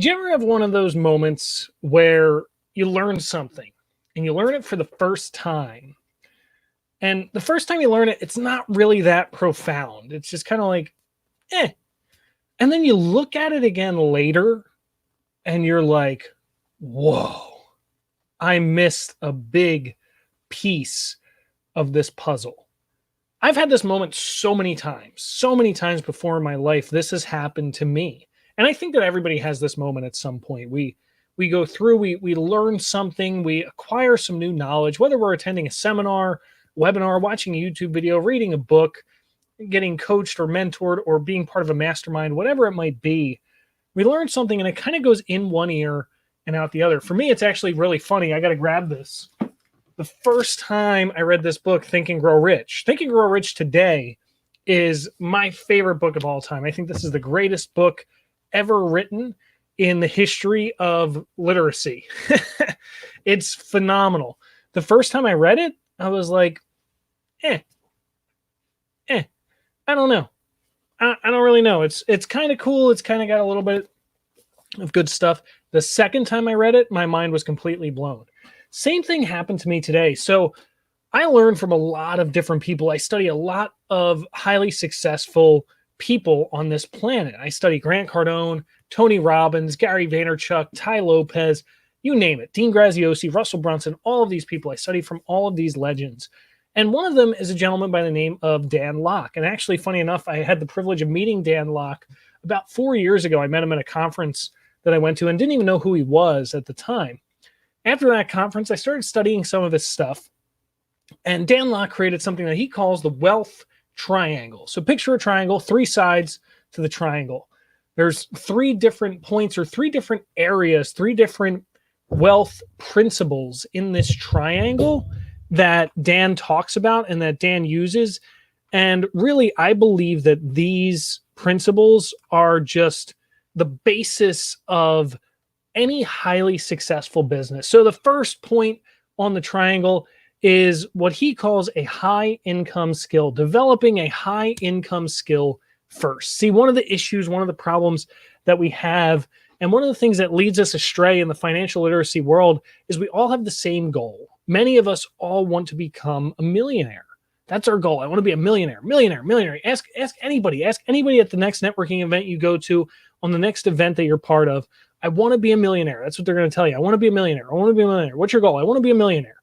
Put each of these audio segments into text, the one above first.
Do you ever have one of those moments where you learn something and you learn it for the first time? And the first time you learn it, it's not really that profound. It's just kind of like, eh. And then you look at it again later and you're like, whoa, I missed a big piece of this puzzle. I've had this moment so many times before in my life. This has happened to me. And I think that everybody has this moment at some point. We go through, we learn something, we acquire some new knowledge, whether we're attending a seminar, webinar, watching a YouTube video, reading a book, getting coached or mentored, or being part of a mastermind, whatever it might be. We learn something and it kind of goes in one ear and out the other. For me, it's actually really funny. I got to grab this. The first time I read this book, Think and Grow Rich. Think and Grow Rich today is my favorite book of all time. I think this is the greatest book ever written in the history of literacy. It's phenomenal. The first time I read it, I was like, I don't know. I don't really know. It's kind of cool. It's kind of got a little bit of good stuff. The second time I read it, my mind was completely blown. Same thing happened to me today. So I learn from a lot of different people. I study a lot of highly successful people on this planet. I study Grant Cardone, Tony Robbins, Gary Vaynerchuk, Ty Lopez, you name it, Dean Graziosi, Russell Brunson, all of these people. I study from all of these legends. And one of them is a gentleman by the name of Dan Lok. And actually, funny enough, I had the privilege of meeting Dan Lok about 4 years ago. I met him at a conference that I went to and didn't even know who he was at the time. After that conference, I started studying some of his stuff. And Dan Lok created something that he calls the wealth triangle. So picture a triangle, three sides to the triangle. There's three different points or three different areas, three different wealth principles in this triangle that Dan talks about and that Dan uses. And really, I believe that these principles are just the basis of any highly successful business. So the first point on the triangle is what he calls a high income skill, developing a high income skill first. See, one of the issues, one of the problems that we have, and one of the things that leads us astray in the financial literacy world is we all have the same goal. Many of us all want to become a millionaire. That's our goal. I want to be a millionaire. Ask anybody at the next networking event you go to, on the next event that you're part of. I want to be a millionaire. That's what they're going to tell you. I want to be a millionaire. I want to be a millionaire. What's your goal? I want to be a millionaire.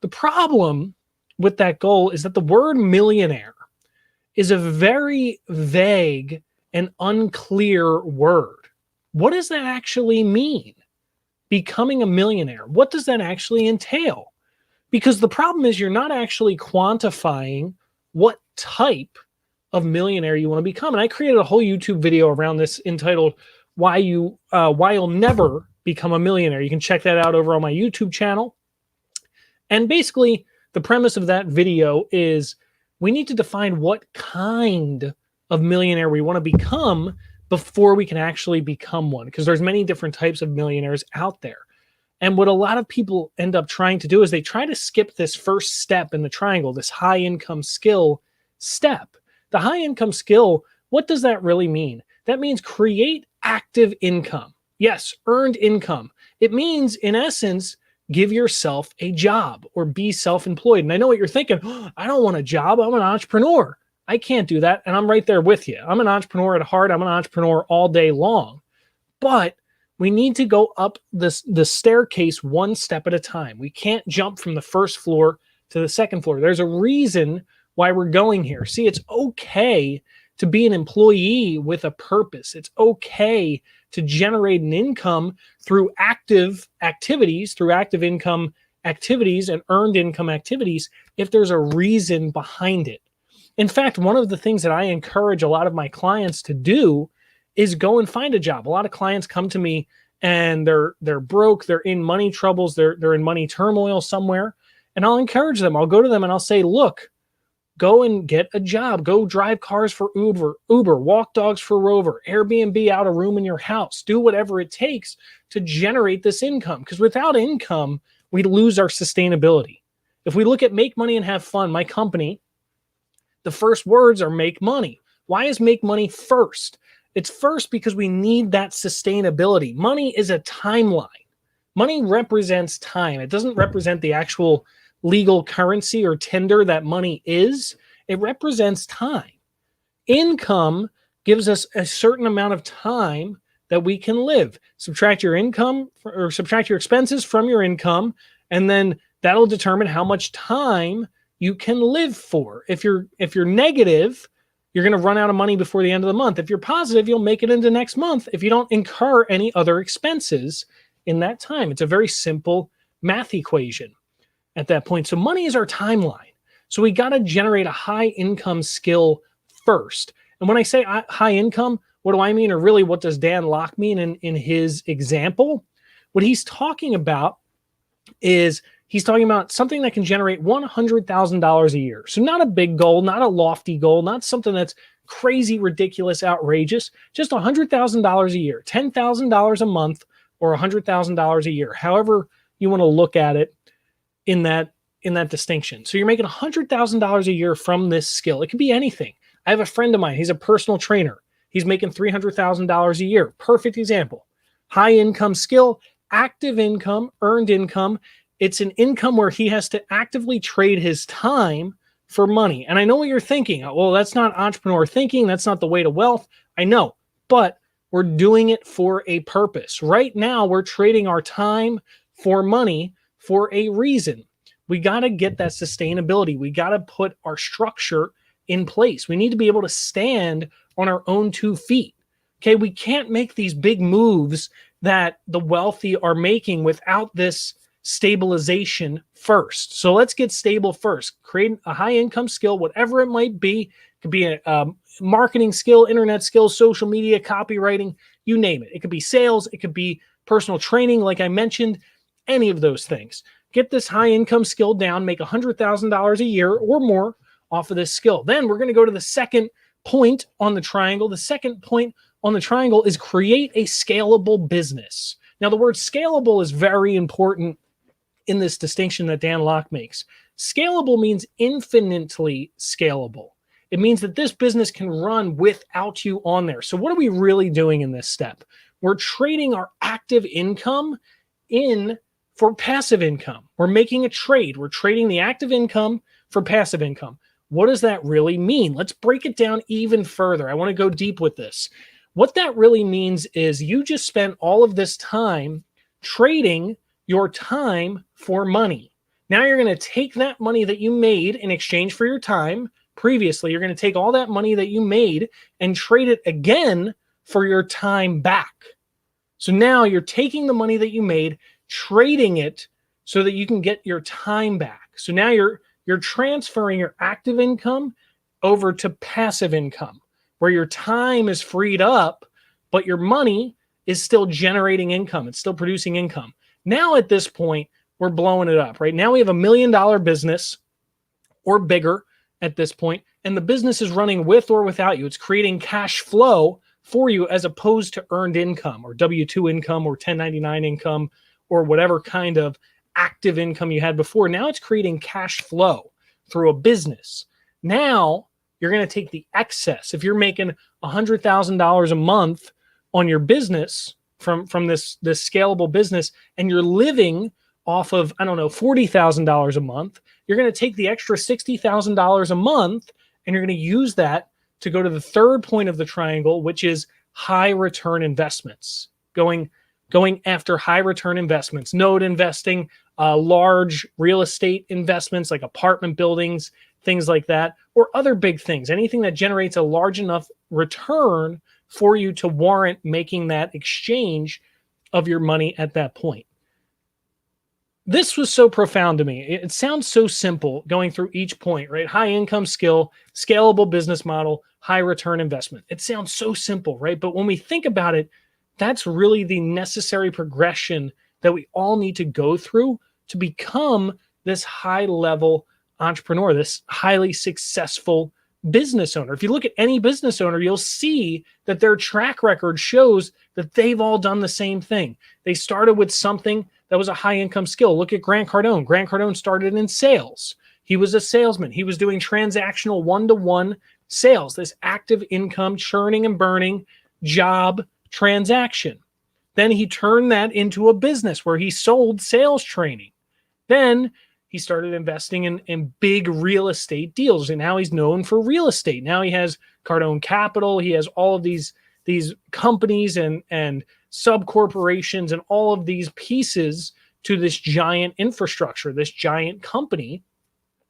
The problem with that goal is that the word millionaire is a very vague and unclear word. What does that actually mean? Becoming a millionaire. What does that actually entail? Because the problem is you're not actually quantifying what type of millionaire you want to become. And I created a whole YouTube video around this entitled why you'll never become a millionaire. You can check that out over on my YouTube channel. And basically, the premise of that video is we need to define what kind of millionaire we want to become before we can actually become one, because there's many different types of millionaires out there. And what a lot of people end up trying to do is they try to skip this first step in the triangle, this high income skill step. The high income skill, what does that really mean? That means create active income. Yes, earned income. It means, in essence, give yourself a job or be self-employed. And I know what you're thinking. Oh, I don't want a job. I'm an entrepreneur. I can't do that. And I'm right there with you. I'm an entrepreneur at heart. I'm an entrepreneur all day long. But we need to go up the staircase one step at a time. We can't jump from the first floor to the second floor. There's a reason why we're going here. See, it's okay to be an employee with a purpose. It's okay to generate an income through active activities, through active income activities and earned income activities, if there's a reason behind it. In fact, one of the things that I encourage a lot of my clients to do is go and find a job. A lot of clients come to me and they're broke, they're in money troubles, they're in money turmoil somewhere, and I'll encourage them. I'll go to them and I'll say, look, go and get a job. Go drive cars for Uber, walk dogs for Rover, Airbnb out a room in your house. Do whatever it takes to generate this income. Because without income, we lose our sustainability. If we look at Make Money and Have Fun, my company, the first words are make money. Why is make money first? It's first because we need that sustainability. Money is a timeline. Money represents time. It doesn't represent the actual legal currency or tender that money is. It represents time. Income gives us a certain amount of time that we can live. Subtract your income or subtract your expenses from your income, and then that'll determine how much time you can live for. If you're negative, you're going to run out of money before the end of the month. If you're positive, you'll make it into next month if you don't incur any other expenses in that time. It's a very simple math equation at that point. So money is our timeline. So we got to generate a high income skill first. And when I say high income, what do I mean? Or really, what does Dan Locke mean in his example? What he's talking about is he's talking about something that can generate $100,000 a year. So not a big goal, not a lofty goal, not something that's crazy, ridiculous, outrageous, just $100,000 a year, $10,000 a month, or $100,000 a year, however you want to look at it in that distinction. So you're making $100,000 a year from this skill. It could be anything. I have a friend of mine. He's a personal trainer. He's making $300,000 a year. Perfect example. High income skill, active income, earned income. It's an income where he has to actively trade his time for money. And I know what you're thinking. Well, that's not entrepreneur thinking. That's not the way to wealth. I know, but we're doing it for a purpose. Right now, we're trading our time for money for a reason. We got to get that sustainability. We got to put our structure in place. We need to be able to stand on our own 2 feet. Okay, we can't make these big moves that the wealthy are making without this stabilization first. So let's get stable first. Create a high income skill, whatever it might be. It could be a marketing skill, internet skills, social media, copywriting, you name it. It could be sales. It could be personal training, like I mentioned, any of those things. Get this high income skill down, make $100,000 a year or more off of this skill. Then we're going to go to the second point on the triangle. The second point on the triangle is create a scalable business. Now, the word scalable is very important in this distinction that Dan Locke makes. Scalable means infinitely scalable. It means that this business can run without you on there. So what are we really doing in this step? We're trading our active income in for passive income. We're making a trade. We're trading the active income for passive income. What does that really mean? Let's break it down even further. I want to go deep with this. What that really means is you just spent all of this time trading your time for money. Now you're going to take that money that you made in exchange for your time previously. You're going to take all that money that you made and trade it again for your time back. So now you're taking the money that you made, trading it so that you can get your time back. So now you're transferring your active income over to passive income, where your time is freed up, but your money is still generating income. It's still producing income. Now at this point, we're blowing it up, right? Now we have $1 million business or bigger at this point, and the business is running with or without you. It's creating cash flow for you as opposed to earned income or W-2 income or 1099 income or whatever kind of active income you had before. Now it's creating cash flow through a business. Now you're going to take the excess. If you're making $100,000 a month on your business from this scalable business, and you're living off of, I don't know, $40,000 a month, you're going to take the extra $60,000 a month and you're going to use that to go to the third point of the triangle, which is high return investments. Going after high return investments, node investing, large real estate investments like apartment buildings, things like that, or other big things, anything that generates a large enough return for you to warrant making that exchange of your money at that point. This was so profound to me. It sounds so simple going through each point, right? High income skill, scalable business model, high return investment. It sounds so simple, right? But when we think about it, that's really the necessary progression that we all need to go through to become this high level entrepreneur, this highly successful business owner. If you look at any business owner, you'll see that their track record shows that they've all done the same thing. They started with something that was a high income skill. Look at Grant Cardone. Grant Cardone started in sales. He was a salesman. He was doing transactional one-to-one sales, this active income, churning and burning, job transaction. Then he turned that into a business where he sold sales training. Then he started investing in big real estate deals. And now he's known for real estate. Now he has Cardone Capital. He has all of these companies and sub corporations and all of these pieces to this giant infrastructure, this giant company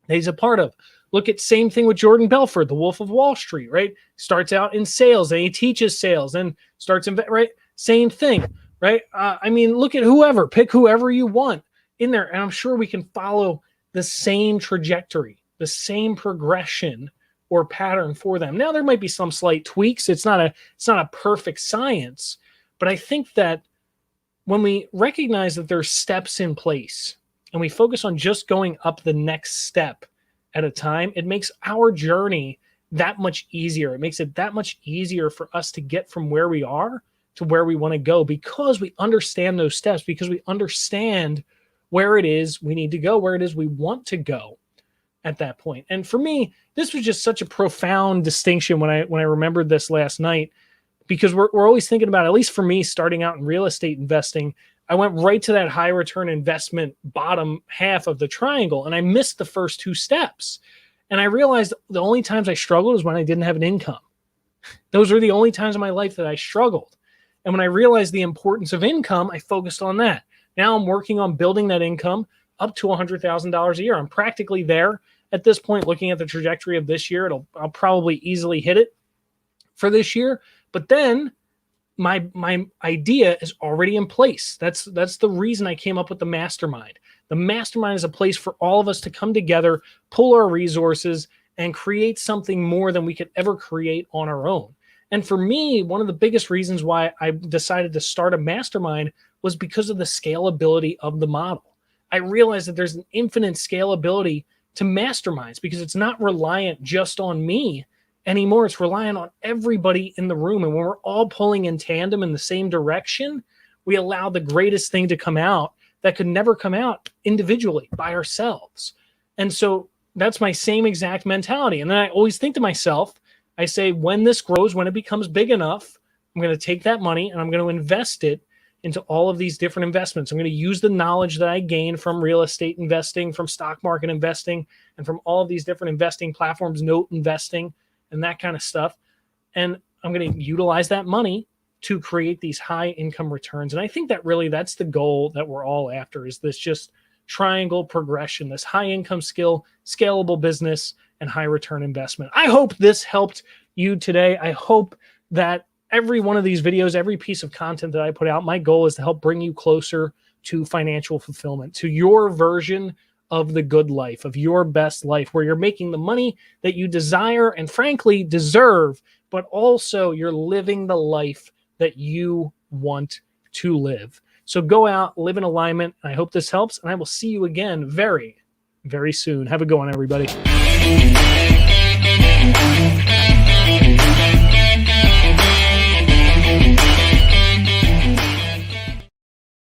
that he's a part of. Look at same thing with Jordan Belfort, the Wolf of Wall Street, right? Starts out in sales and he teaches sales and starts in, right? Same thing, right? I mean, look at whoever, pick whoever you want in there. And I'm sure we can follow the same trajectory, the same progression or pattern for them. Now there might be some slight tweaks. It's not a perfect science, but I think that when we recognize that there's steps in place and we focus on just going up the next step at a time, it makes our journey that much easier. It makes it that much easier for us to get from where we are to where we want to go because we understand those steps, because we understand where it is we need to go, where it is we want to go at that point. And for me, this was just such a profound distinction when I remembered this last night, because we're always thinking about, at least for me, starting out in real estate investing, I went right to that high return investment bottom half of the triangle, and I missed the first two steps. And I realized the only times I struggled was when I didn't have an income. Those were the only times in my life that I struggled. And when I realized the importance of income, I focused on that. Now I'm working on building that income up to $100,000 a year. I'm practically there at this point. Looking at the trajectory of this year, I'll probably easily hit it for this year. But then my idea is already in place. That's the reason I came up with the mastermind. The mastermind is a place for all of us to come together, pull our resources, and create something more than we could ever create on our own. And for me, one of the biggest reasons why I decided to start a mastermind was because of the scalability of the model. I realized that there's an infinite scalability to masterminds because it's not reliant just on me anymore. It's reliant on everybody in the room. And when we're all pulling in tandem in the same direction, we allow the greatest thing to come out that could never come out individually by ourselves. And so that's my same exact mentality. And then I always think to myself, I say, when this grows, when it becomes big enough, I'm going to take that money and I'm going to invest it into all of these different investments. I'm going to use the knowledge that I gained from real estate investing, from stock market investing, and from all of these different investing platforms, note investing, and that kind of stuff. And I'm going to utilize that money to create these high income returns. And I think that really that's the goal that we're all after, is this just triangle progression, this high income skill, scalable business, and high return investment. I hope this helped you today. I hope that every one of these videos, every piece of content that I put out, my goal is to help bring you closer to financial fulfillment, to your version of the good life, of your best life, where you're making the money that you desire and frankly deserve, but also you're living the life that you want to live. So go out, live in alignment. I hope this helps, and I will see you again very, very soon. Have a good one, everybody.